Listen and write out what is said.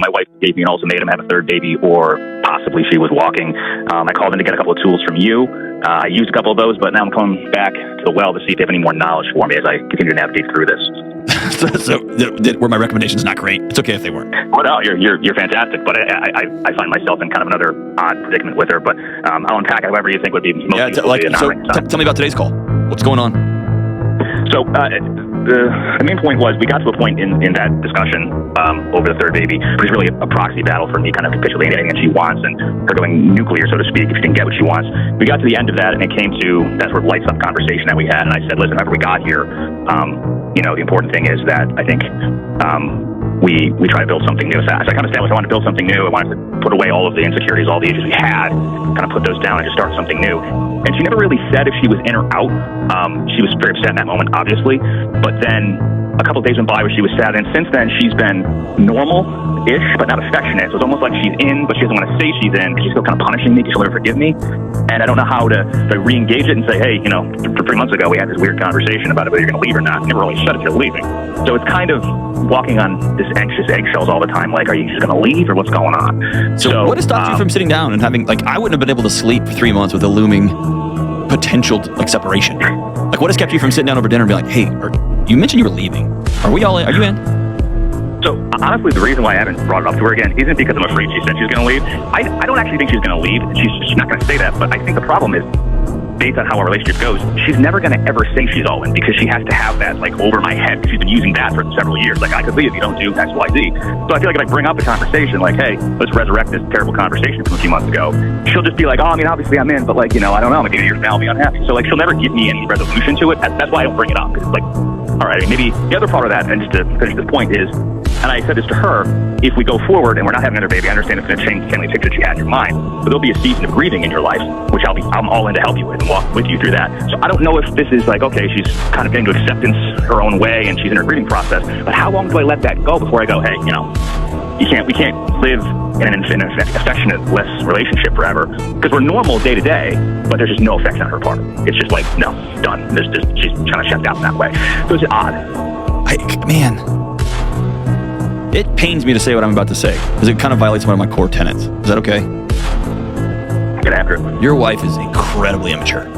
My wife gave me an ultimatum, have a third baby, or possibly she was walking. I called in to get a couple of tools from you. I used a couple of those, but now I'm coming back to the well to see if they have any more knowledge for me as I continue to navigate through this. So were my recommendations not great? It's okay if they weren't. Well, no, you're fantastic, but I find myself in kind of another odd predicament with her. But I'll unpack however you think would be most useful. Tell me about today's call. What's going on? So the main point was we got to a point in that discussion over the third baby, which is really a proxy battle for me kind of capitulating anything that she wants and her going nuclear, so to speak, if she didn't get what she wants. We got to the end of that, and it came to that sort of lights up conversation that we had, and I said, listen, however we got here, the important thing is that I think we try to build something new. So I kind of established I wanted to build something new. I wanted to put away all of the insecurities, all the issues we had, kind of put those down and just start something new. And she never really said if she was in or out. She was very upset in that moment, obviously. But then a couple of days went by where she was sad. And since then, she's been normal-ish, but not affectionate. So it's almost like she's in, but she doesn't want to say she's in because she's still kind of punishing me because she'll never forgive me. And I don't know how to re-engage it and say, hey, 3 months ago, we had this weird conversation about whether you're going to leave or not. Never really said if you're leaving. So it's kind of walking on this anxious eggshells all the time. Like, are you just going to leave or what's going on? So what has stopped you from sitting down and having, I wouldn't have been able to sleep for 3 months with a looming potential, separation. What has kept you from sitting down over dinner and be like, hey, you mentioned you were leaving. Are you in? So, honestly, the reason why I haven't brought it up to her again isn't because I'm afraid she said she's going to leave. I don't actually think she's going to leave. She's not going to say that, but I think the problem is, based on how our relationship goes, she's never going to ever say she's all in because she has to have that, over my head. She's been using that for several years. I could leave if you don't do X, Y, Z. So I feel like if I bring up the conversation, hey, let's resurrect this terrible conversation from a few months ago, she'll just be like, obviously I'm in, but I don't know, maybe you're now be unhappy. So she'll never give me any resolution to it. That's why I don't bring it up. Because it's all right, maybe the other part of that, and just to finish this point is, and I said this to her, if we go forward and we're not having another baby, I understand it's going to change the family picture that you had in your mind, but there'll be a season of grieving in your life, which I'm all in to help you with and walk with you through that. So I don't know if this is okay, she's kind of getting to acceptance her own way and she's in her grieving process, but how long do I let that go before I go, hey, we can't live in an affectionate-less relationship forever, because we're normal day to day, but there's just no affection on her part. It's just no, done. She's kind of checked out in that way. So it's odd. Man, it pains me to say what I'm about to say, because it kind of violates one of my core tenets. Is that okay? Get after it. Your wife is incredibly immature.